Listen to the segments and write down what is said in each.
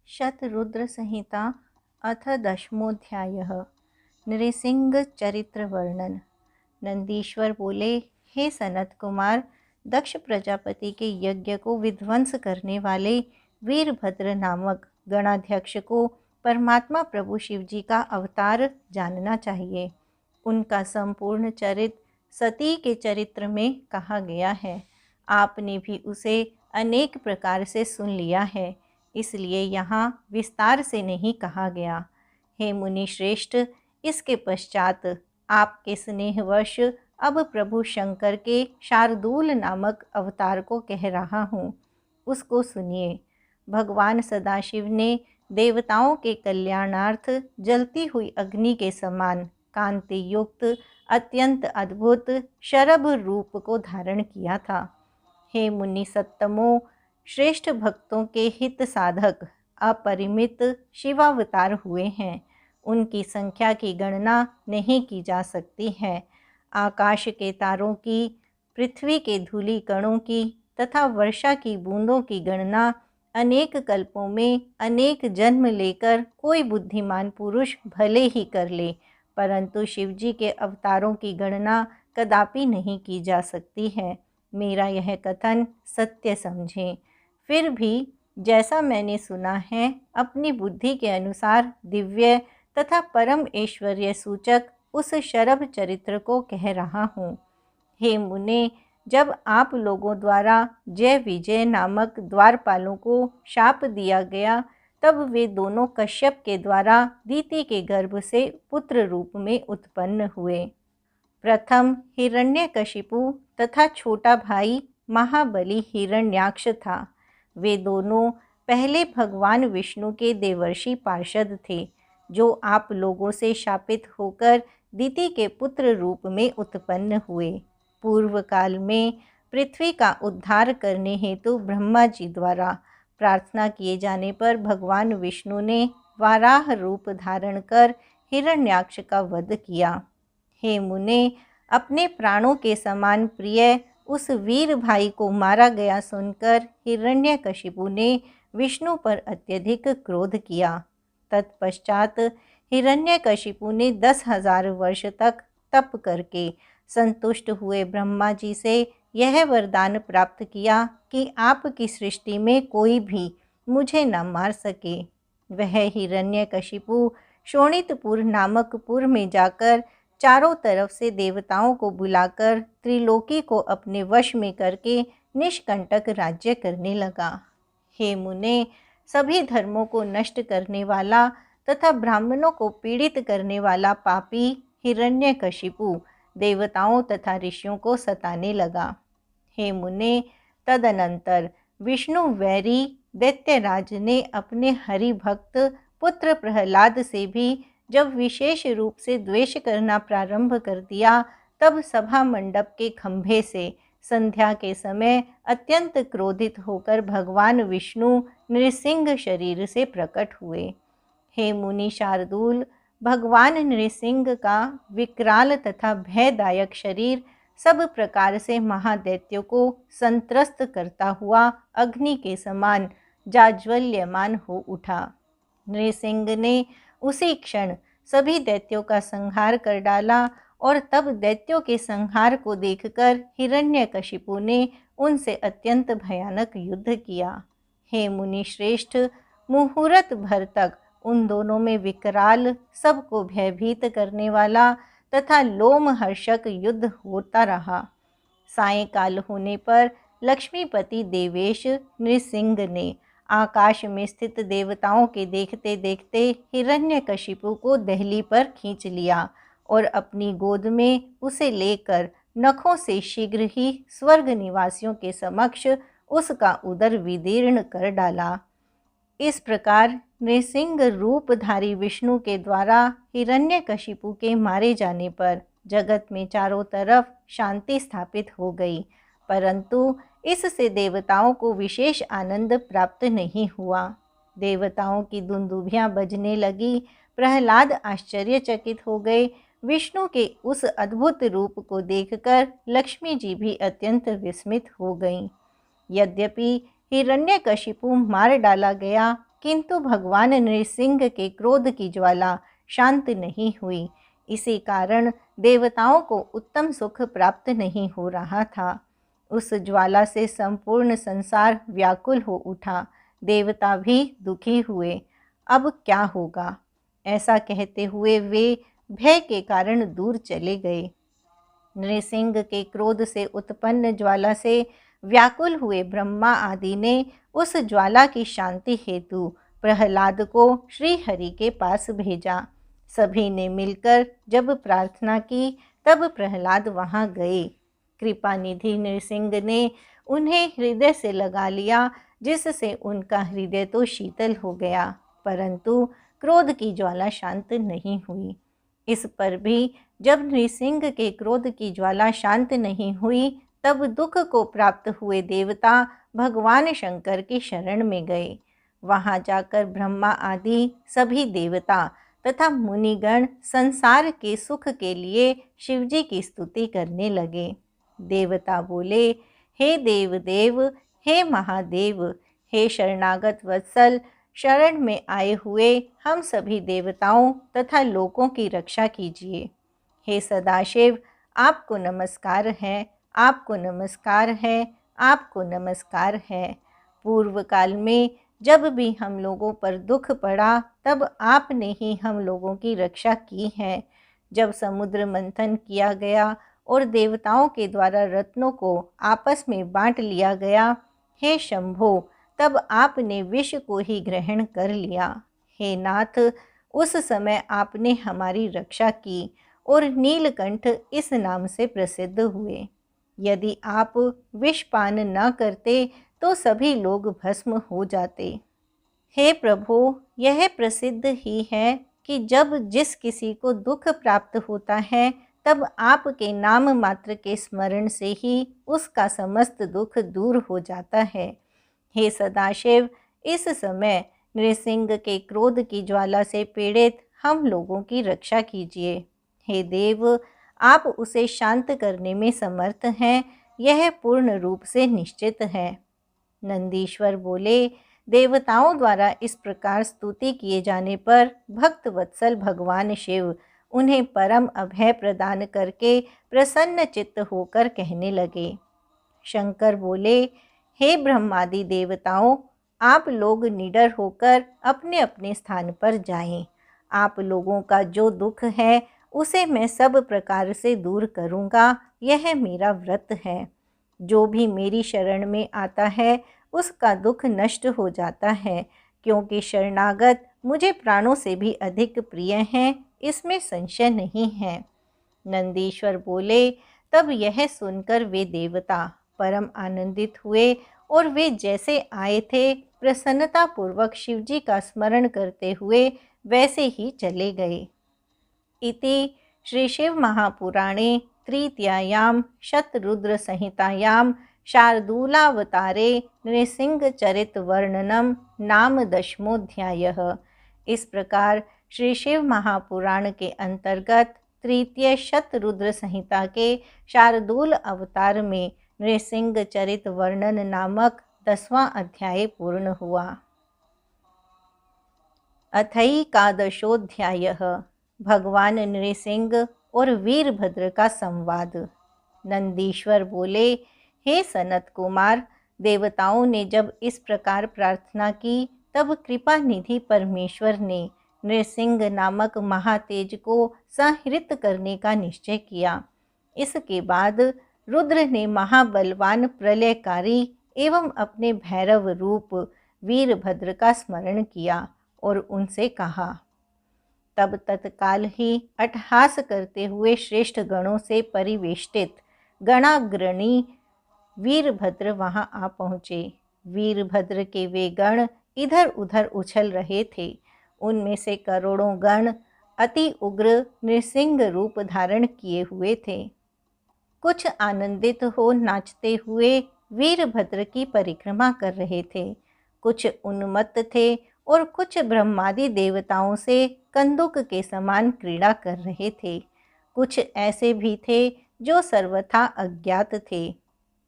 शतरुद्र संहिता अथ दशमोऽध्यायः। नृसिंह चरित्र वर्णन। नंदीश्वर बोले, हे सनत कुमार, दक्ष प्रजापति के यज्ञ को विध्वंस करने वाले वीरभद्र नामक गणाध्यक्ष को परमात्मा प्रभु शिवजी का अवतार जानना चाहिए। उनका संपूर्ण चरित्र सती के चरित्र में कहा गया है। आपने भी उसे अनेक प्रकार से सुन लिया है, इसलिए यहाँ विस्तार से नहीं कहा गया। हे मुनि श्रेष्ठ, इसके पश्चात आपके स्नेहवश अब प्रभु शंकर के शार्दूल नामक अवतार को कह रहा हूँ, उसको सुनिए। भगवान सदाशिव ने देवताओं के कल्याणार्थ जलती हुई अग्नि के समान कांति युक्त अत्यंत अद्भुत शरभ रूप को धारण किया था। हे मुनि सत्तमो, श्रेष्ठ भक्तों के हित साधक अपरिमित शिवावतार हुए हैं। उनकी संख्या की गणना नहीं की जा सकती है। आकाश के तारों की, पृथ्वी के धूलि कणों की तथा वर्षा की बूंदों की गणना अनेक कल्पों में अनेक जन्म लेकर कोई बुद्धिमान पुरुष भले ही कर ले, परंतु शिवजी के अवतारों की गणना कदापि नहीं की जा सकती है। मेरा यह कथन सत्य समझें। फिर भी जैसा मैंने सुना है, अपनी बुद्धि के अनुसार दिव्य तथा परम ऐश्वर्य सूचक उस शरभ चरित्र को कह रहा हूँ। हे मुने, जब आप लोगों द्वारा जय विजय नामक द्वारपालों को शाप दिया गया, तब वे दोनों कश्यप के द्वारा दीति के गर्भ से पुत्र रूप में उत्पन्न हुए। प्रथम हिरण्यकशिपु तथा छोटा भाई महाबली हिरण्याक्ष था। वे दोनों पहले भगवान विष्णु के देवर्षि पार्षद थे, जो आप लोगों से शापित होकर दीति के पुत्र रूप में उत्पन्न हुए। पूर्व काल में पृथ्वी का उद्धार करने हेतु ब्रह्मा जी द्वारा प्रार्थना किए जाने पर भगवान विष्णु ने वाराह रूप धारण कर हिरण्याक्ष का वध किया। हे मुने, अपने प्राणों के समान प्रिय उस वीर भाई को मारा गया सुनकर हिरण्यकशिपु ने विष्णु पर अत्यधिक क्रोध किया। तत्पश्चात हिरण्यकशिपु ने 10,000 वर्ष तक तप करके संतुष्ट हुए ब्रह्मा जी से यह वरदान प्राप्त किया कि आपकी सृष्टि में कोई भी मुझे न मार सके। वह हिरण्यकशिपु शोणितपुर नामक पुर में जाकर चारों तरफ से देवताओं को बुलाकर त्रिलोकी को अपने वश में करके निष्कंटक राज्य करने लगा। हे मुने, सभी धर्मों को नष्ट करने वाला तथा ब्राह्मणों को पीड़ित करने वाला पापी हिरण्यकशिपु देवताओं तथा ऋषियों को सताने लगा। हे मुने, तदनंतर विष्णु वैरी दैत्यराज ने अपने हरि भक्त पुत्र प्रहलाद से भी जब विशेष रूप से द्वेष करना प्रारंभ कर दिया, तब सभा मंडप के खंभे से संध्या के समय अत्यंत क्रोधित होकर भगवान विष्णु नृसिंह शरीर से प्रकट हुए। हे मुनि शार्दूल, भगवान नृसिंह का विकराल तथा भयदायक शरीर सब प्रकार से महादैत्यों को संत्रस्त करता हुआ अग्नि के समान जाज्वल्यमान हो उठा। नृसिंह ने उसी क्षण सभी दैत्यों का संहार कर डाला और तब दैत्यों के संहार को देखकर हिरण्यकशिपु ने उनसे अत्यंत भयानक युद्ध किया। हे मुनि श्रेष्ठ, मुहूर्त भर तक उन दोनों में विकराल, सबको भयभीत करने वाला तथा लोमहर्षक युद्ध होता रहा। सायंकाल होने पर लक्ष्मीपति देवेश नृसिंह ने आकाश में स्थित देवताओं के देखते देखते हिरण्यकशिपु को दहली पर खींच लिया और अपनी गोद में उसे लेकर नखों से शीघ्र ही स्वर्ग निवासियों के समक्ष उसका उदर विदीर्ण कर डाला। इस प्रकार नृसिंह रूपधारी विष्णु के द्वारा हिरण्यकशिपु के मारे जाने पर जगत में चारों तरफ शांति स्थापित हो गई, परंतु इससे देवताओं को विशेष आनंद प्राप्त नहीं हुआ। देवताओं की दुंदुभियां बजने लगी। प्रहलाद आश्चर्यचकित हो गए। विष्णु के उस अद्भुत रूप को देखकर लक्ष्मी जी भी अत्यंत विस्मित हो गईं। यद्यपि हिरण्यकशिपु मार डाला गया, किंतु भगवान नृसिंह के क्रोध की ज्वाला शांत नहीं हुई। इसी कारण देवताओं को उत्तम सुख प्राप्त नहीं हो रहा था। उस ज्वाला से संपूर्ण संसार व्याकुल हो उठा। देवता भी दुखी हुए। अब क्या होगा, ऐसा कहते हुए वे भय के कारण दूर चले गए। नृसिंह के क्रोध से उत्पन्न ज्वाला से व्याकुल हुए ब्रह्मा आदि ने उस ज्वाला की शांति हेतु प्रहलाद को श्री हरि के पास भेजा। सभी ने मिलकर जब प्रार्थना की तब प्रहलाद वहां गए। कृपा निधि नृसिंह ने उन्हें हृदय से लगा लिया, जिससे उनका हृदय तो शीतल हो गया, परंतु क्रोध की ज्वाला शांत नहीं हुई। इस पर भी जब नृसिंह के क्रोध की ज्वाला शांत नहीं हुई, तब दुख को प्राप्त हुए देवता भगवान शंकर की शरण में गए। वहां जाकर ब्रह्मा आदि सभी देवता तथा मुनिगण संसार के सुख के लिए शिवजी की स्तुति करने लगे। देवता बोले, हे देवदेव, हे महादेव, हे शरणागत वत्सल, शरण में आए हुए हम सभी देवताओं तथा लोकों की रक्षा कीजिए। हे सदाशिव, आपको नमस्कार है, आपको नमस्कार है, आपको नमस्कार है। पूर्व काल में जब भी हम लोगों पर दुख पड़ा, तब आपने ही हम लोगों की रक्षा की है। जब समुद्र मंथन किया गया और देवताओं के द्वारा रत्नों को आपस में बांट लिया गया, हे शंभो, तब आपने विष को ही ग्रहण कर लिया। हे नाथ, उस समय आपने हमारी रक्षा की और नीलकंठ इस नाम से प्रसिद्ध हुए। यदि आप विषपान न करते तो सभी लोग भस्म हो जाते। हे प्रभु, यह प्रसिद्ध ही है कि जब जिस किसी को दुख प्राप्त होता है, तब आपके नाम मात्र के स्मरण से ही उसका समस्त दुख दूर हो जाता है। हे सदाशिव, इस समय नृसिंह के क्रोध की ज्वाला से पीड़ित हम लोगों की रक्षा कीजिए। हे देव, आप उसे शांत करने में समर्थ हैं, यह पूर्ण रूप से निश्चित है। नंदीश्वर बोले, देवताओं द्वारा इस प्रकार स्तुति किए जाने पर भक्त वत्सल भगवान शिव उन्हें परम अभय प्रदान करके प्रसन्न चित्त होकर कहने लगे। शंकर बोले, हे ब्रह्मादि देवताओं, आप लोग निडर होकर अपने अपने स्थान पर जाएं। आप लोगों का जो दुख है उसे मैं सब प्रकार से दूर करूँगा, यह मेरा व्रत है। जो भी मेरी शरण में आता है उसका दुख नष्ट हो जाता है, क्योंकि शरणागत मुझे प्राणों से भी अधिक प्रिय हैं, इसमें संशय नहीं है। नंदीश्वर बोले, तब यह सुनकर वे देवता परम आनंदित हुए और वे जैसे आए थे प्रसन्नता पूर्वक शिवजी का स्मरण करते हुए वैसे ही चले गए। इति श्री शिव महापुराणे तृतीयायां शतरुद्र संहितायां शार्दूलावतारे नृसिंहचरित वर्णनम नाम 10वाध्यायः। इस प्रकार श्री शिव महापुराण के अंतर्गत तृतीय शतरुद्र संहिता के शार्दूल अवतार में नृसिंह चरित वर्णन नामक 10वां अध्याय पूर्ण हुआ। अथैकादशोऽध्यायः भगवान नृसिंह और वीरभद्र का संवाद। नंदीश्वर बोले, हे सनत कुमार, देवताओं ने जब इस प्रकार प्रार्थना की, तब कृपा निधि परमेश्वर ने नृसिंह नामक महातेज को संहृत करने का निश्चय किया। इसके बाद रुद्र ने महाबलवान प्रलयकारी एवं अपने भैरव रूप वीरभद्र का स्मरण किया और उनसे कहा। तब तत्काल ही अट्टहास करते हुए श्रेष्ठ गणों से परिवेष्टित गणाग्रणी वीरभद्र वहां आ पहुँचे। वीरभद्र के वे गण इधर उधर उछल रहे थे। उनमें से करोड़ों गण अति उग्र नृसिंह रूप धारण किए हुए थे। कुछ आनंदित हो नाचते हुए वीरभद्र की परिक्रमा कर रहे थे, कुछ उन्मत्त थे और कुछ ब्रह्मादि देवताओं से कंदुक के समान क्रीड़ा कर रहे थे। कुछ ऐसे भी थे जो सर्वथा अज्ञात थे।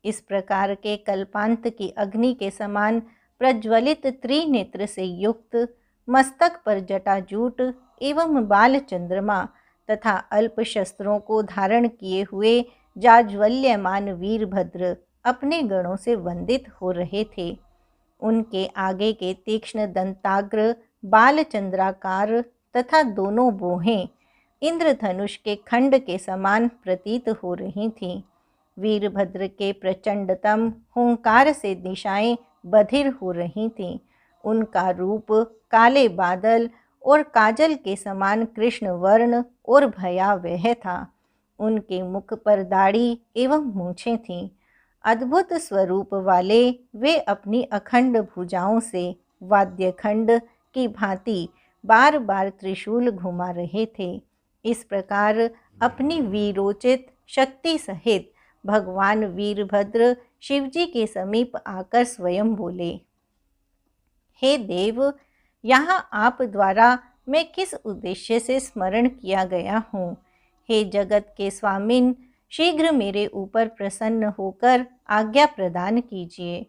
इस प्रकार के कल्पांत की अग्नि के समान प्रज्वलित त्रिनेत्र से युक्त, मस्तक पर जटाजूट एवं बाल चंद्रमा तथा अल्प शस्त्रों को धारण किए हुए जाज्वल्यमान वीरभद्र अपने गणों से वंदित हो रहे थे। उनके आगे के तीक्ष्ण दंताग्र बाल चंद्राकार तथा दोनों बोहें इंद्रधनुष के खंड के समान प्रतीत हो रही थीं। वीरभद्र के प्रचंडतम हुंकार से दिशाएं बधिर हो रही थीं। उनका रूप काले बादल और काजल के समान कृष्ण वर्ण और भयावह था। उनके मुख पर दाढ़ी एवं मूछें थीं। अद्भुत स्वरूप वाले वे अपनी अखंड भुजाओं से वाद्यखंड की भांति बार बार त्रिशूल घुमा रहे थे। इस प्रकार अपनी वीरोचित शक्ति सहित भगवान वीरभद्र शिवजी के समीप आकर स्वयं बोले, हे देव, यहाँ आप द्वारा मैं किस उद्देश्य से स्मरण किया गया हूँ। हे जगत के स्वामिन, शीघ्र मेरे ऊपर प्रसन्न होकर आज्ञा प्रदान कीजिए।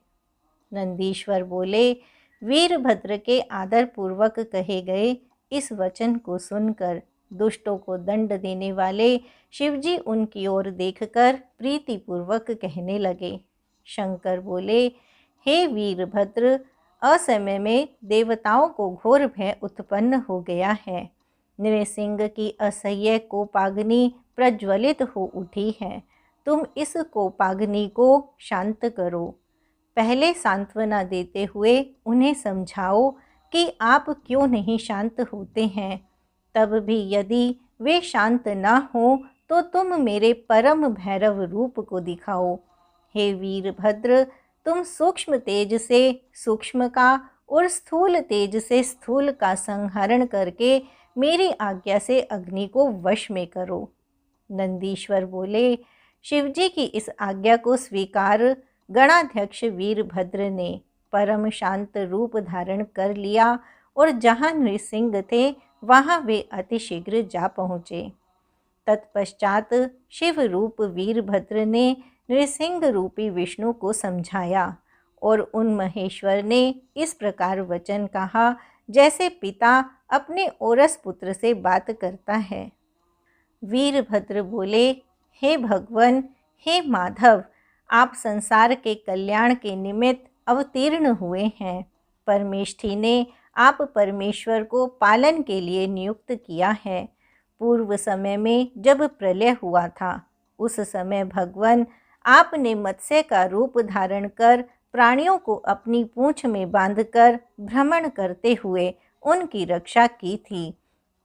नंदीश्वर बोले, वीरभद्र के आदरपूर्वक कहे गए इस वचन को सुनकर दुष्टों को दंड देने वाले शिवजी उनकी ओर देखकर प्रीतिपूर्वक कहने लगे। शंकर बोले, हे वीरभद्र, असमय में देवताओं को घोर भय उत्पन्न हो गया है। नृसिंह की असह्य कोपाग्नि प्रज्वलित हो उठी है। तुम इस कोपाग्नि को शांत करो। पहले सांत्वना देते हुए उन्हें समझाओ कि आप क्यों नहीं शांत होते हैं। तब भी यदि वे शांत न हो तो तुम मेरे परम भैरव रूप को दिखाओ। हे वीरभद्र, तुम सूक्ष्म तेज से सूक्ष्म का और स्थूल तेज से स्थूल का संहरण करके मेरी आज्ञा से अग्नि को वश में करो। नंदीश्वर बोले, शिवजी की इस आज्ञा को स्वीकार गणाध्यक्ष वीरभद्र ने परम शांत रूप धारण कर लिया और जहाँ नृसिंह थे वहाँ वे अतिशीघ्र जा पहुँचे। तत्पश्चात शिव रूप वीरभद्र ने नृसिंह रूपी विष्णु को समझाया और उन महेश्वर ने इस प्रकार वचन कहा जैसे पिता अपने ओरस पुत्र से बात करता है। वीरभद्र बोले, हे भगवन, हे माधव, आप संसार के कल्याण के निमित्त अवतीर्ण हुए हैं। परमेष्ठी ने आप परमेश्वर को पालन के लिए नियुक्त किया है। पूर्व समय में जब प्रलय हुआ था उस समय भगवन आपने मत्स्य का रूप धारण कर प्राणियों को अपनी पूंछ में बांधकर भ्रमण करते हुए उनकी रक्षा की थी।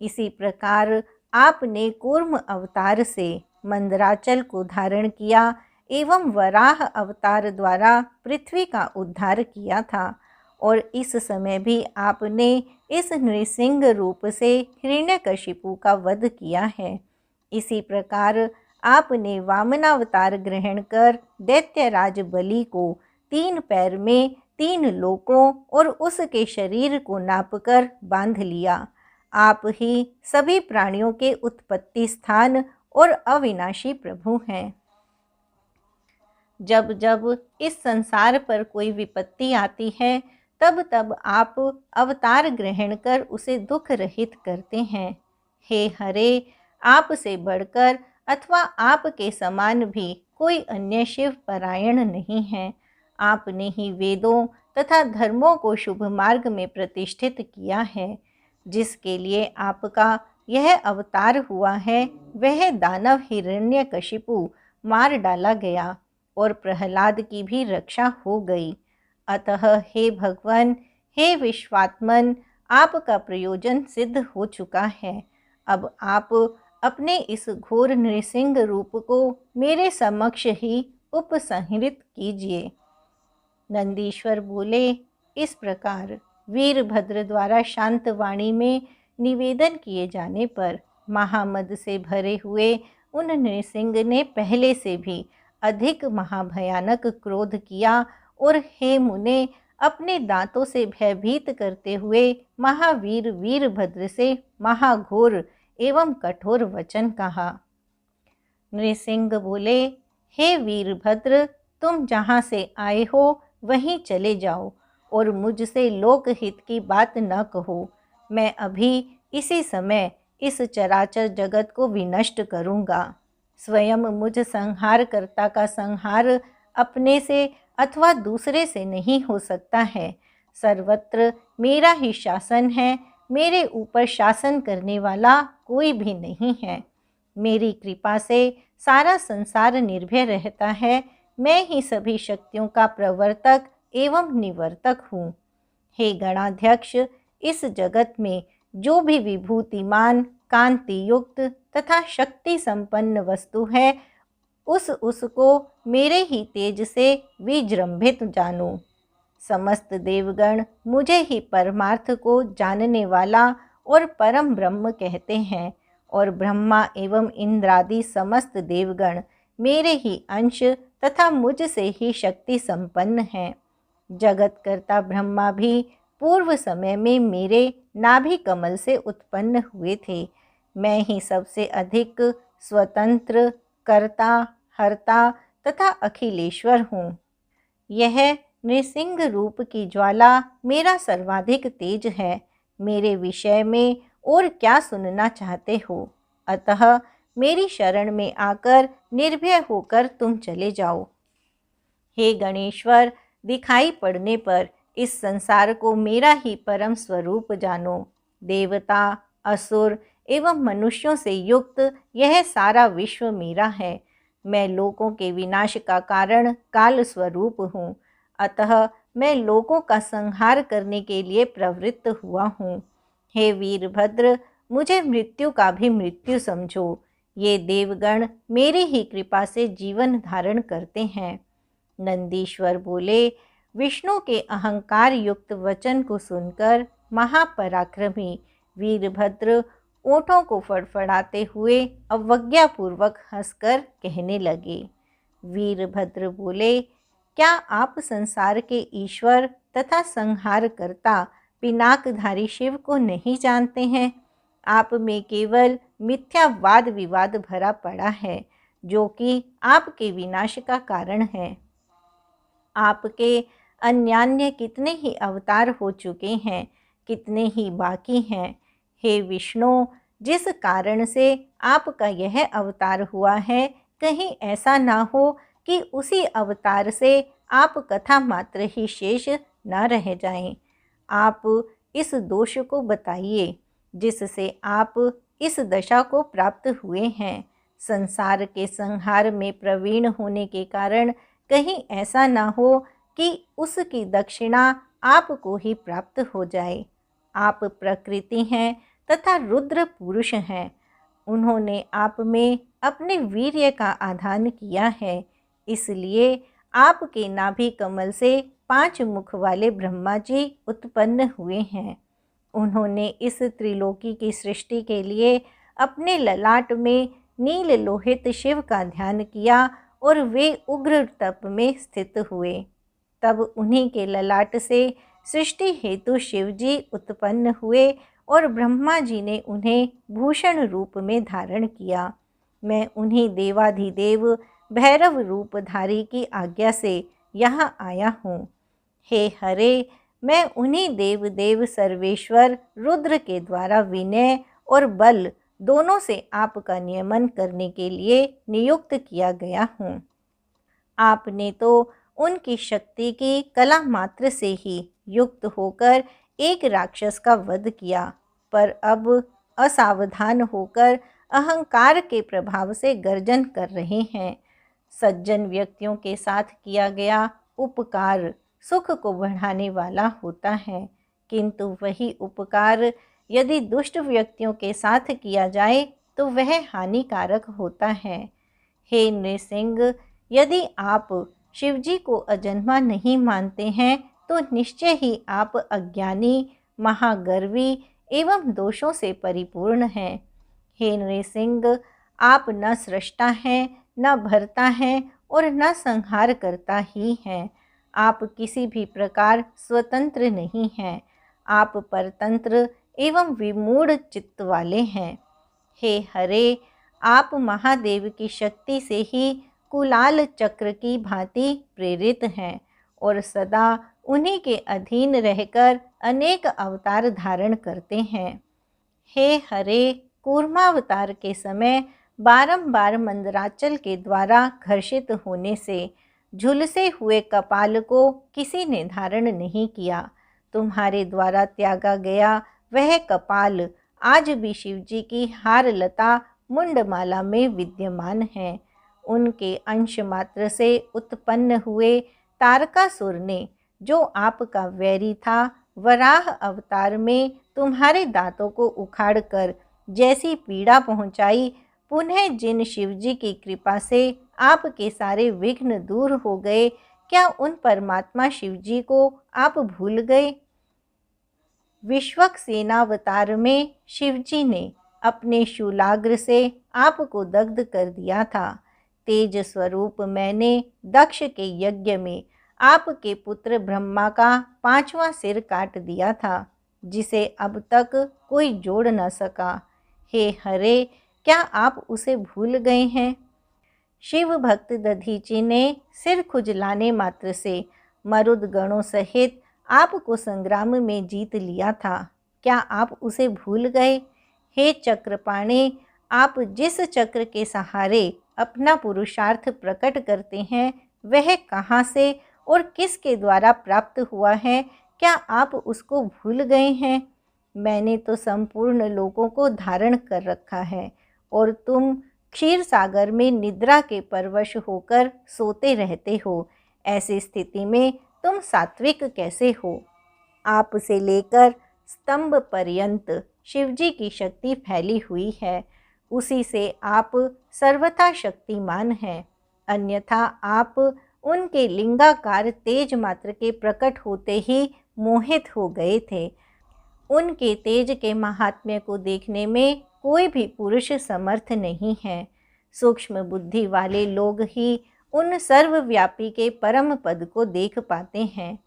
इसी प्रकार आपने कूर्म अवतार से मंदराचल को धारण किया एवं वराह अवतार द्वारा पृथ्वी का उद्धार किया था। और इस समय भी आपने इस नृसिंह रूप से हिरण्यकशिपु का वध किया है। इसी प्रकार आपने वामनावतार ग्रहण कर दैत्यराज बलि को 3 पैर में 3 लोकों और उसके शरीर को नापकर बांध लिया। आप ही सभी प्राणियों के उत्पत्ति स्थान और अविनाशी प्रभु हैं। जब जब इस संसार पर कोई विपत्ति आती है तब तब आप अवतार ग्रहण कर उसे दुख रहित करते हैं। हे हरे, आपसे बढ़कर अथवा आपके समान भी कोई अन्य शिव परायण नहीं है। आपने ही वेदों तथा धर्मों को शुभ मार्ग में प्रतिष्ठित किया है। जिसके लिए आपका यह अवतार हुआ है वह दानव हिरण्यकशिपु मार डाला गया और प्रहलाद की भी रक्षा हो गई। अतः हे भगवान, हे विश्वात्मन, आपका प्रयोजन सिद्ध हो चुका है। अब आप अपने इस घोर नृसिंह रूप को मेरे समक्ष ही उपसंहरित कीजिए। नंदीश्वर बोले, इस प्रकार वीरभद्र द्वारा शांत वाणी में निवेदन किए जाने पर महामद से भरे हुए उन नृसिंह ने पहले से भी अधिक महाभयानक क्रोध किया और हे मुने, अपने दांतों से भयभीत करते हुए महावीर वीरभद्र से महाघोर एवं कठोर वचन कहा। नृसिंह बोले, हे वीरभद्र, तुम जहाँ से आए हो वहीं चले जाओ और मुझसे लोकहित की बात न कहो। मैं अभी इसी समय इस चराचर जगत को विनष्ट करूँगा। स्वयं मुझ संहारकर्ता का संहार अपने से अथवा दूसरे से नहीं हो सकता है। सर्वत्र मेरा ही शासन है, मेरे ऊपर शासन करने वाला कोई भी नहीं है। मेरी कृपा से सारा संसार निर्भय रहता है। मैं ही सभी शक्तियों का प्रवर्तक एवं निवर्तक हूँ। हे गणाध्यक्ष, इस जगत में जो भी विभूतिमान, कांति युक्त तथा शक्ति संपन्न वस्तु है, उसको मेरे ही तेज से विजृंभित जानो। समस्त देवगण मुझे ही परमार्थ को जानने वाला और परम ब्रह्म कहते हैं, और ब्रह्मा एवं इंद्रादि समस्त देवगण मेरे ही अंश तथा मुझसे ही शक्ति संपन्न हैं। जगतकर्ता ब्रह्मा भी पूर्व समय में मेरे नाभि कमल से उत्पन्न हुए थे। मैं ही सबसे अधिक स्वतंत्र, कर्ता, हर्ता तथा अखिलेश्वर हूँ। यह नृसिंह रूप की ज्वाला मेरा सर्वाधिक तेज है। मेरे विषय में और क्या सुनना चाहते हो? अतः मेरी शरण में आकर निर्भय होकर तुम चले जाओ। हे गणेश्वर, दिखाई पड़ने पर इस संसार को मेरा ही परम स्वरूप जानो। देवता, असुर एवं मनुष्यों से युक्त यह सारा विश्व मेरा है। मैं लोकों के विनाश का कारण काल स्वरूप हूँ। अतः मैं लोकों का संहार करने के लिए प्रवृत्त हुआ हूँ। हे वीरभद्र, मुझे मृत्यु का भी मृत्यु समझो। ये देवगण मेरी ही कृपा से जीवन धारण करते हैं। नंदीश्वर बोले, विष्णु के अहंकार युक्त वचन को सुनकर महापराक्रमी वीरभद्र ओठों को फड़फड़ाते हुए अवज्ञापूर्वक हंसकर कहने लगे। वीरभद्र बोले, क्या आप संसार के ईश्वर तथा संहारकर्ता पिनाकधारी शिव को नहीं जानते हैं? आप में केवल मिथ्या वाद विवाद भरा पड़ा है, जो कि आपके विनाश का कारण है। आपके अन्यान्य कितने ही अवतार हो चुके हैं, कितने ही बाकी हैं। हे विष्णु, जिस कारण से आपका यह अवतार हुआ है, कहीं ऐसा ना हो कि उसी अवतार से आप कथा मात्र ही शेष न रह जाएं। आप इस दोष को बताइए जिससे आप इस दशा को प्राप्त हुए हैं। संसार के संहार में प्रवीण होने के कारण कहीं ऐसा ना हो कि उसकी दक्षिणा आपको ही प्राप्त हो जाए। आप प्रकृति हैं तथा रुद्र पुरुष हैं। उन्होंने आप में अपने वीर्य का आधान किया है, इसलिए आपके नाभि कमल से 5 मुख वाले ब्रह्मा जी उत्पन्न हुए हैं। उन्होंने इस त्रिलोकी की सृष्टि के लिए अपने ललाट में नील लोहित शिव का ध्यान किया और वे उग्र तप में स्थित हुए। तब उन्हीं के ललाट से सृष्टि हेतु शिवजी उत्पन्न हुए और ब्रह्मा जी ने उन्हें भूषण रूप में धारण किया। मैं उन्हीं देवाधिदेव भैरव रूपधारी की आज्ञा से यहाँ आया हूँ। हे हरे, मैं उन्हीं देव सर्वेश्वर रुद्र के द्वारा विनय और बल दोनों से आपका नियमन करने के लिए नियुक्त किया गया हूँ। आपने तो उनकी शक्ति की कला मात्र से ही युक्त होकर एक राक्षस का वध किया, पर अब असावधान होकर अहंकार के प्रभाव से गर्जन कर रहे हैं। सज्जन व्यक्तियों के साथ किया गया उपकार सुख को बढ़ाने वाला होता है, किंतु वही उपकार यदि दुष्ट व्यक्तियों के साथ किया जाए तो वह हानिकारक होता है। हे नृसिंह, यदि आप शिवजी को अजन्मा नहीं मानते हैं तो निश्चय ही आप अज्ञानी, महागर्वी एवं दोषों से परिपूर्ण हैं। हे नृसिंह, आप न सृष्टा हैं, न भरता हैं और न संहार करता ही हैं। आप किसी भी प्रकार स्वतंत्र नहीं हैं। आप परतंत्र एवं विमूढ़ चित्त वाले हैं। हे हरे, आप महादेव की शक्ति से ही कुलाल चक्र की भांति प्रेरित हैं और सदा उन्हीं के अधीन रहकर अनेक अवतार धारण करते हैं। हे हरे, कूर्मावतार के समय बारंबार मंदराचल के द्वारा घर्षित होने से झुलसे हुए कपाल को किसी ने धारण नहीं किया। तुम्हारे द्वारा त्यागा गया वह कपाल आज भी शिवजी की हारलता मुंडमाला में विद्यमान है। उनके अंश मात्र से उत्पन्न हुए तारकासुर ने, जो आपका वैरी था, वराह अवतार में तुम्हारे दांतों को उखाड़कर जैसी पीड़ा पहुंचाई, पुनः जिन शिवजी की कृपा से आपके सारे विघ्न दूर हो गए, क्या उन परमात्मा शिवजी को आप भूल गए? विश्वक्सेनावतार में शिवजी ने अपने शूलाग्र से आपको दग्ध कर दिया था। तेज स्वरूप मैंने दक्ष के यज्ञ में आपके पुत्र ब्रह्मा का 5वां सिर काट दिया था, जिसे अब तक कोई जोड़ न सका। हे हरे, क्या आप उसे भूल गए हैं? शिव भक्त दधीची ने सिर खुजलाने मात्र से मरुद गणों सहित आपको संग्राम में जीत लिया था। क्या आप उसे भूल गए? हे चक्रपाणे, आप जिस चक्र के सहारे अपना पुरुषार्थ प्रकट करते हैं, वह कहाँ से और किसके द्वारा प्राप्त हुआ है? क्या आप उसको भूल गए हैं? मैंने तो संपूर्ण लोगों को धारण कर रखा है और तुम क्षीर सागर में निद्रा के परवश होकर सोते रहते हो। ऐसी स्थिति में तुम सात्विक कैसे हो? आप से लेकर स्तंभ पर्यंत शिवजी की शक्ति फैली हुई है, उसी से आप सर्वथा शक्तिमान हैं। अन्यथा आप उनके लिंगाकार तेज मात्र के प्रकट होते ही मोहित हो गए थे। उनके तेज के महात्म्य को देखने में कोई भी पुरुष समर्थ नहीं है। सूक्ष्म बुद्धि वाले लोग ही उन सर्वव्यापी के परम पद को देख पाते हैं।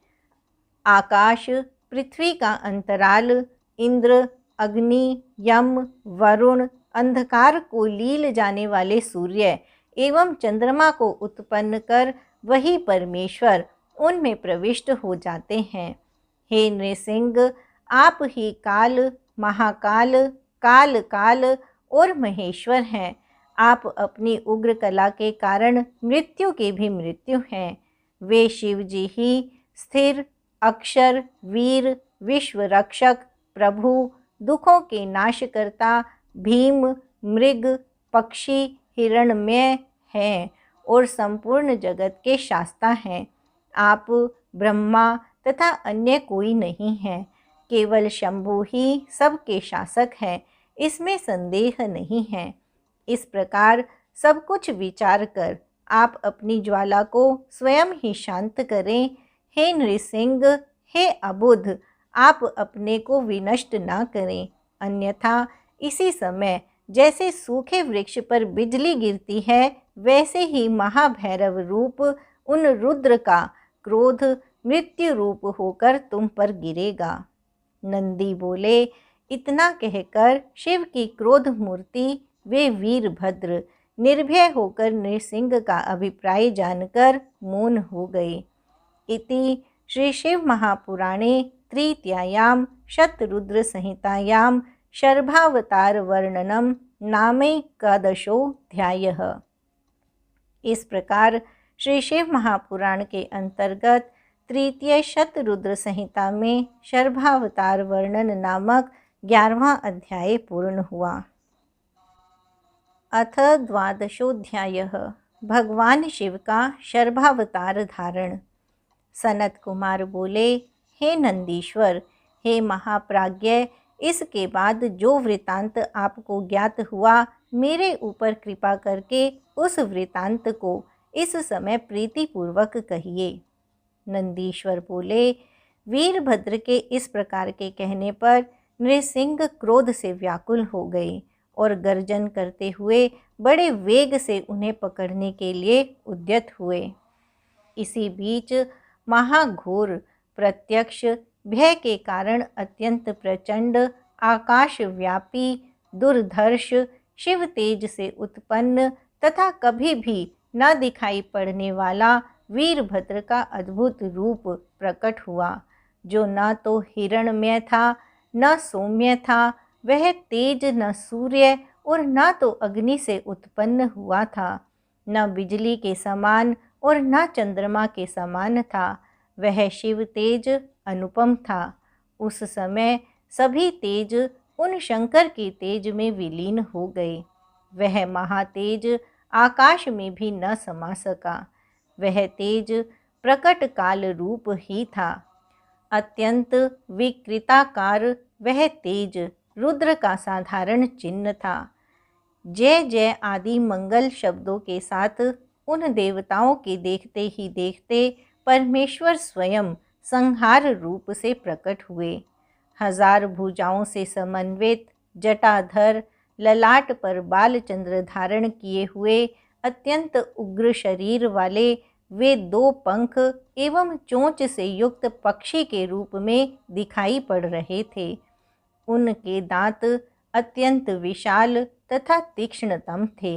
आकाश, पृथ्वी का अंतराल, इंद्र, अग्नि, यम, वरुण, अंधकार को लील जाने वाले सूर्य एवं चंद्रमा को उत्पन्न कर वही परमेश्वर उनमें प्रविष्ट हो जाते हैं। हे नृसिंह, आप ही काल, महाकाल, काल काल और महेश्वर हैं। आप अपनी उग्र कला के कारण मृत्यु के भी मृत्यु हैं। वे शिव जी ही स्थिर, अक्षर, वीर, विश्व रक्षक, प्रभु, दुखों के नाशकर्ता, भीम, मृग, पक्षी, हिरण्मय हैं और संपूर्ण जगत के शास्ता हैं। आप ब्रह्मा तथा अन्य कोई नहीं है। केवल शंभु ही सबके शासक हैं, इसमें संदेह नहीं है। इस प्रकार सब कुछ विचार कर आप अपनी ज्वाला को स्वयं ही शांत करें। हे नृसिंह, हे अबुध, आप अपने को विनष्ट ना करें, अन्यथा इसी समय जैसे सूखे वृक्ष पर बिजली गिरती है, वैसे ही महाभैरव रूप उन रुद्र का क्रोध मृत्यु रूप होकर तुम पर गिरेगा। नंदी बोले। इतना कहकर शिव की क्रोध मूर्ति वे वीरभद्र निर्भय होकर नृसिंह का अभिप्राय जानकर मौन हो गए। इति श्री शिव महापुराणे तृतीयायां शतरुद्र संहितायां शर्भावतार वर्णनम नामैकादशोऽध्यायः। इस प्रकार श्री शिव महापुराण के अंतर्गत तृतीय शतरुद्र संहिता में शर्भावतार वर्णन नामक 11वां अध्याय पूर्ण हुआ। अथ द्वादशोऽध्यायः। भगवान शिव का शर्भावतार धारण। सनत कुमार बोले, हे नंदीश्वर, हे महाप्राज्ञ, इसके बाद जो वृतांत आपको ज्ञात हुआ, मेरे ऊपर कृपा करके उस वृतांत को इस समय प्रीतिपूर्वक कहिए। नंदीश्वर बोले। वीरभद्र के इस प्रकार के कहने पर नृसिंह क्रोध से व्याकुल हो गए और गर्जन करते हुए बड़े वेग से उन्हें पकड़ने के लिए उद्यत हुए। इसी बीच महाघोर प्रत्यक्ष भय के कारण अत्यंत प्रचंड आकाशव्यापी दुर्धर्ष शिव तेज से उत्पन्न तथा कभी भी न दिखाई पड़ने वाला वीरभद्र का अद्भुत रूप प्रकट हुआ, जो न तो हिरण्मय था न सौम्य था। वह तेज न सूर्य और न तो अग्नि से उत्पन्न हुआ था, न बिजली के समान और न चंद्रमा के समान था। वह शिव तेज अनुपम था। उस समय सभी तेज उन शंकर के तेज में विलीन हो गए। वह महातेज आकाश में भी न समा सका। वह तेज प्रकट काल रूप ही था। अत्यंत विकृताकार वह तेज रुद्र का साधारण चिन्ह था। जय जय आदि मंगल शब्दों के साथ उन देवताओं के देखते ही देखते परमेश्वर स्वयं संहार रूप से प्रकट हुए। 1000 भुजाओं से समन्वित जटाधर, ललाट पर बालचंद्र धारण किए हुए अत्यंत उग्र शरीर वाले वे 2 पंख एवं चोंच से युक्त पक्षी के रूप में दिखाई पड़ रहे थे। उनके दांत अत्यंत विशाल तथा तीक्ष्णतम थे।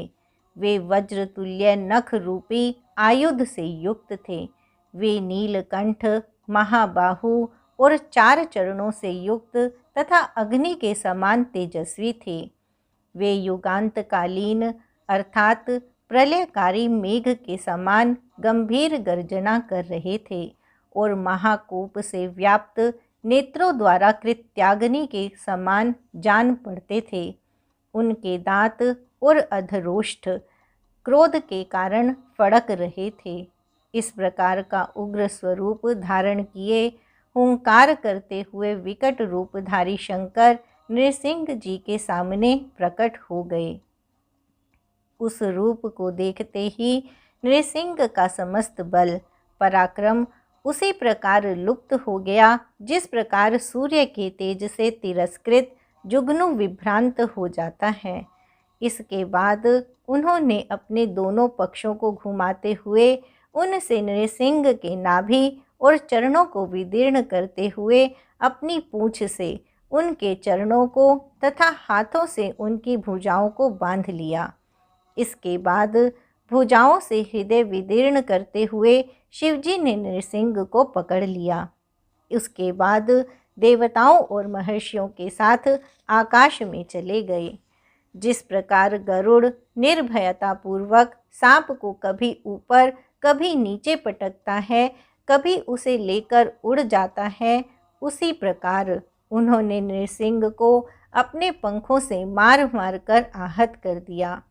वे वज्रतुल्य नख रूपी आयुध से युक्त थे। वे नीलकंठ, महाबाहु और 4 चरणों से युक्त तथा अग्नि के समान तेजस्वी थे। वे युगांतकालीन अर्थात प्रलयकारी मेघ के समान गंभीर गर्जना कर रहे थे और महाकोप से व्याप्त नेत्रों द्वारा कृत्याग्नि के समान जान पड़ते थे। उनके दांत और अधरोष्ठ क्रोध के कारण फड़क रहे थे। इस प्रकार का उग्र स्वरूप धारण किए हुंकार करते हुए विकट रूपधारी शंकर नृसिंह जी के सामने प्रकट हो गए। उस रूप को देखते ही नृसिंह का समस्त बल पराक्रम उसी प्रकार लुप्त हो गया जिस प्रकार सूर्य के तेज से तिरस्कृत जुगनू विभ्रांत हो जाता है। इसके बाद उन्होंने अपने दोनों पक्षों को घुमाते हुए उनसे नृसिंह के नाभि और चरणों को विदीर्ण करते हुए अपनी पूंछ से उनके चरणों को तथा हाथों से उनकी भुजाओं को बांध लिया। इसके बाद भुजाओं से हृदय विदीर्ण करते हुए शिवजी ने नृसिंह को पकड़ लिया। उसके बाद देवताओं और महर्षियों के साथ आकाश में चले गए। जिस प्रकार गरुड़ निर्भयतापूर्वक सांप को कभी ऊपर कभी नीचे पटकता है, कभी उसे लेकर उड़ जाता है, उसी प्रकार उन्होंने नृसिंह को अपने पंखों से मार मार कर आहत कर दिया।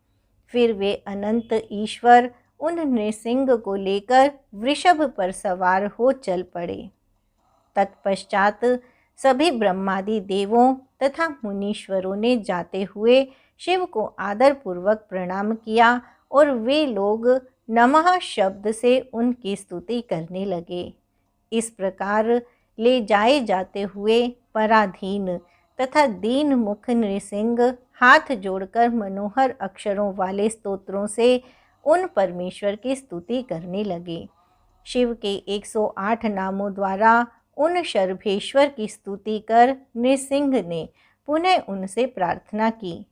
फिर वे अनंत ईश्वर उन नृसिंह को लेकर वृषभ पर सवार हो चल पड़े। तत्पश्चात सभी ब्रह्मादि देवों तथा मुनीश्वरों ने जाते हुए शिव को आदरपूर्वक प्रणाम किया और वे लोग नमः शब्द से उनकी स्तुति करने लगे। इस प्रकार ले जाए जाते हुए पराधीन तथा दीन मुख नृसिंह हाथ जोड़कर मनोहर अक्षरों वाले स्तोत्रों से उन परमेश्वर की स्तुति करने लगे। शिव के 108 नामों द्वारा उन शर्भेश्वर की स्तुति कर नृसिंह ने पुनः उनसे प्रार्थना की,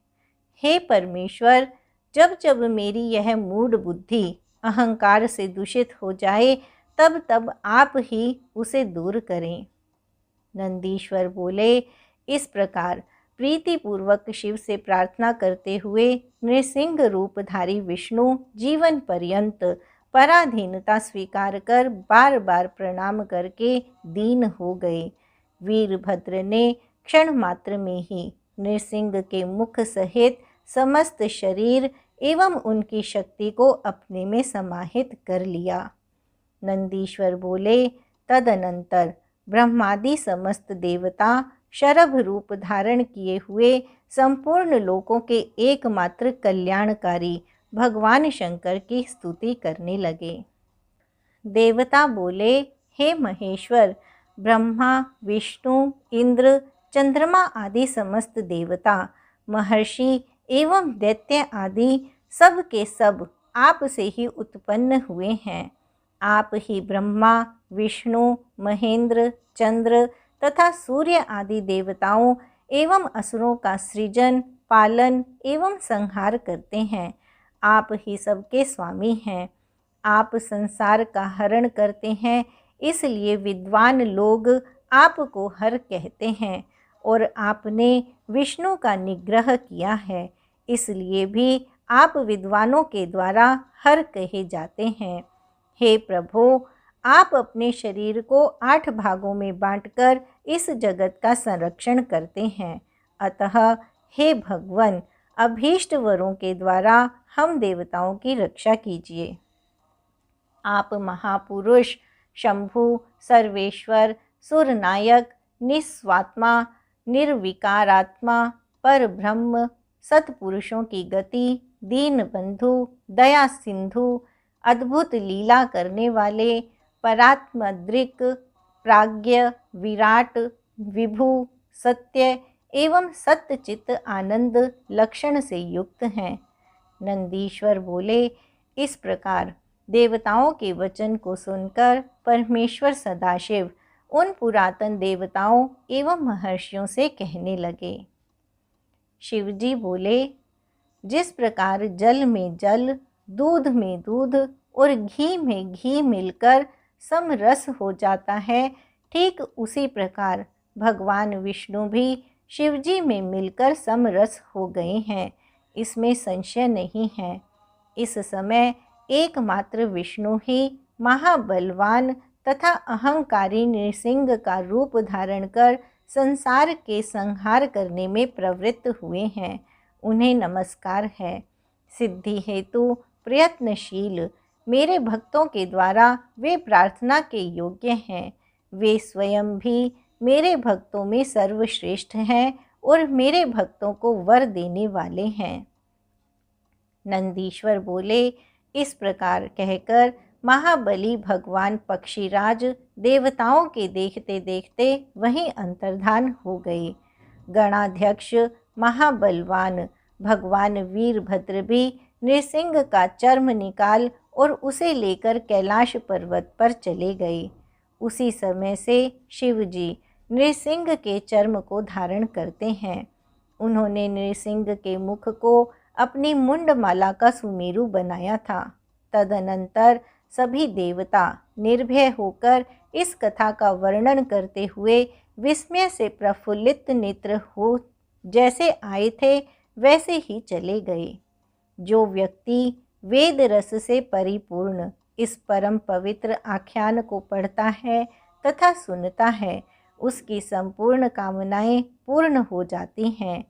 हे परमेश्वर, जब जब मेरी यह मूढ़ बुद्धि अहंकार से दूषित हो जाए तब तब आप ही उसे दूर करें। नंदीश्वर बोले, इस प्रकार प्रीतिपूर्वक शिव से प्रार्थना करते हुए नृसिंह रूपधारी विष्णु जीवन पर्यंत पराधीनता स्वीकार कर बार बार प्रणाम करके दीन हो गए। वीरभद्र ने क्षण मात्र में ही नृसिंह के मुख सहित समस्त शरीर एवं उनकी शक्ति को अपने में समाहित कर लिया। नंदीश्वर बोले, तदनंतर ब्रह्मादि समस्त देवता शरभ रूप धारण किए हुए संपूर्ण लोकों के एकमात्र कल्याणकारी भगवान शंकर की स्तुति करने लगे। देवता बोले, हे महेश्वर, ब्रह्मा, विष्णु, इंद्र, चंद्रमा आदि समस्त देवता, महर्षि एवं दैत्य आदि सब के सब आप से ही उत्पन्न हुए हैं। आप ही ब्रह्मा, विष्णु, महेंद्र, चंद्र तथा सूर्य आदि देवताओं एवं असुरों का सृजन, पालन एवं संहार करते हैं। आप ही सबके स्वामी हैं। आप संसार का हरण करते हैं, इसलिए विद्वान लोग आपको हर कहते हैं, और आपने विष्णु का निग्रह किया है, इसलिए भी आप विद्वानों के द्वारा हर कहे जाते हैं। हे प्रभो, आप अपने शरीर को 8 भागों में बांटकर इस जगत का संरक्षण करते हैं। अतः हे भगवन, अभीष्ट वरों के द्वारा हम देवताओं की रक्षा कीजिए। आप महापुरुष, शंभु, सर्वेश्वर, सुरनायक, निस्वात्मा, निर्विकारात्मा, पर ब्रह्म, सत्पुरुषों की गति, दीन बंधु, दया सिंधु, अद्भुत लीला करने वाले, परात्मदृक्, प्राज्ञ, विराट, विभु, सत्य एवं सत्यचित आनंद लक्षण से युक्त हैं। नंदीश्वर बोले, इस प्रकार देवताओं के वचन को सुनकर परमेश्वर सदाशिव उन पुरातन देवताओं एवं महर्षियों से कहने लगे। शिवजी बोले, जिस प्रकार जल में जल, दूध में दूध और घी में घी मिलकर समरस हो जाता है, ठीक उसी प्रकार भगवान विष्णु भी शिवजी में मिलकर समरस हो गए हैं, इसमें संशय नहीं है। इस समय एकमात्र विष्णु ही महाबलवान तथा अहंकारी नृसिंह का रूप धारण कर संसार के संहार करने में प्रवृत्त हुए हैं। उन्हें नमस्कार है। सिद्धि हेतु प्रयत्नशील मेरे भक्तों के द्वारा वे प्रार्थना के योग्य हैं। वे स्वयं भी मेरे भक्तों में सर्वश्रेष्ठ हैं और मेरे भक्तों को वर देने वाले हैं। नंदीश्वर बोले, इस प्रकार कहकर महाबली भगवान पक्षीराज देवताओं के देखते देखते वहीं अंतर्धान हो गए। गणाध्यक्ष महाबलवान भगवान वीरभद्र भी नृसिंह का चर्म निकाल और उसे लेकर कैलाश पर्वत पर चले गए। उसी समय से शिवजी नृसिंह के चर्म को धारण करते हैं। उन्होंने नृसिंह के मुख को अपनी मुंडमाला का सुमेरु बनाया था। तदनंतर सभी देवता निर्भय होकर इस कथा का वर्णन करते हुए विस्मय से प्रफुल्लित नेत्र हो जैसे आए थे वैसे ही चले गए। जो व्यक्ति वेद रस से परिपूर्ण इस परम पवित्र आख्यान को पढ़ता है तथा सुनता है, उसकी संपूर्ण कामनाएं पूर्ण हो जाती हैं।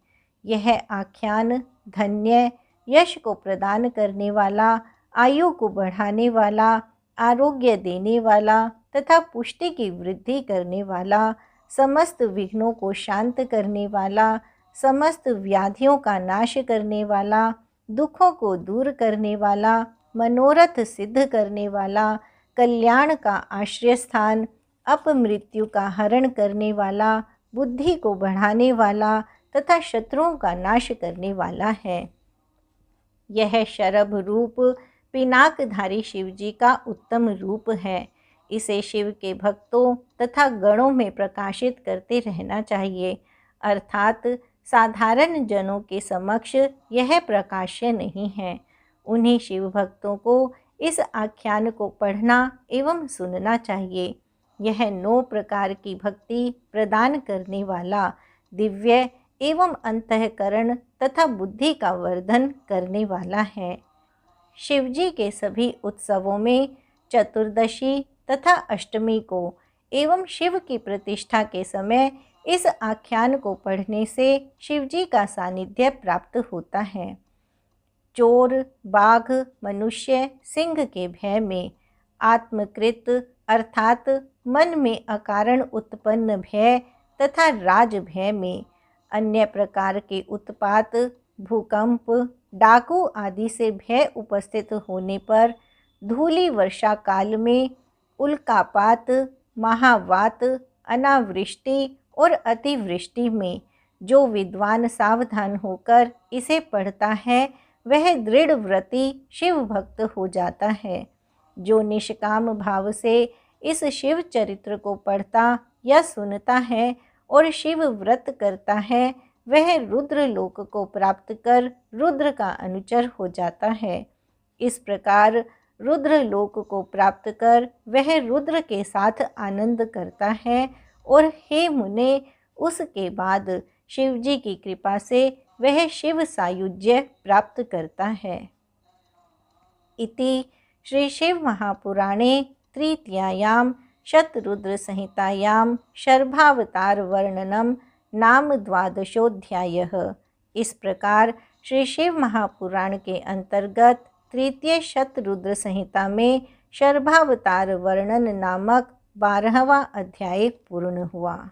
यह आख्यान धन्य, यश को प्रदान करने वाला, आयु को बढ़ाने वाला, आरोग्य देने वाला तथा पुष्टि की वृद्धि करने वाला, समस्त विघ्नों को शांत करने वाला, समस्त व्याधियों का नाश करने वाला, दुखों को दूर करने वाला, मनोरथ सिद्ध करने वाला, कल्याण का आश्रय स्थान, अपमृत्यु का हरण करने वाला, बुद्धि को बढ़ाने वाला तथा शत्रुओं का नाश करने वाला है। यह शरभ रूप पिनाकधारी शिवजी का उत्तम रूप है। इसे शिव के भक्तों तथा गणों में प्रकाशित करते रहना चाहिए, अर्थात साधारण जनों के समक्ष यह प्रकाश्य नहीं है। उन्हीं शिव भक्तों को इस आख्यान को पढ़ना एवं सुनना चाहिए। यह 9 प्रकार की भक्ति प्रदान करने वाला, दिव्य एवं अंतःकरण तथा बुद्धि का वर्धन करने वाला है। शिवजी के सभी उत्सवों में चतुर्दशी तथा अष्टमी को एवं शिव की प्रतिष्ठा के समय इस आख्यान को पढ़ने से शिवजी का सानिध्य प्राप्त होता है। चोर, बाघ, मनुष्य, सिंह के भय में, आत्मकृत अर्थात मन में अकारण उत्पन्न भय तथा राज भय में, अन्य प्रकार के उत्पात, भूकंप, डाकू आदि से भय उपस्थित होने पर, धूलि वर्षा काल में, उल्कापात, महावात, अनावृष्टि और अतिवृष्टि में जो विद्वान सावधान होकर इसे पढ़ता है वह दृढ़ व्रती शिव भक्त हो जाता है। जो निष्काम भाव से इस शिव चरित्र को पढ़ता या सुनता है और शिव व्रत करता है वह रुद्र लोक को प्राप्त कर रुद्र का अनुचर हो जाता है। इस प्रकार रुद्र लोक को प्राप्त कर वह रुद्र के साथ आनंद करता है और हे मुने उसके बाद शिवजी की कृपा से वह शिव सायुज्य प्राप्त करता है। इति श्री शिव महापुराणे तृतीयायां शतरुद्र संहितायां शर्भावतार वर्णनम नाम 12वाध्यायः। इस प्रकार श्री शिव महापुराण के अंतर्गत तृतीय शतरुद्र संहिता में शर्भावतार वर्णन नामक 12वां अध्याय पूर्ण हुआ।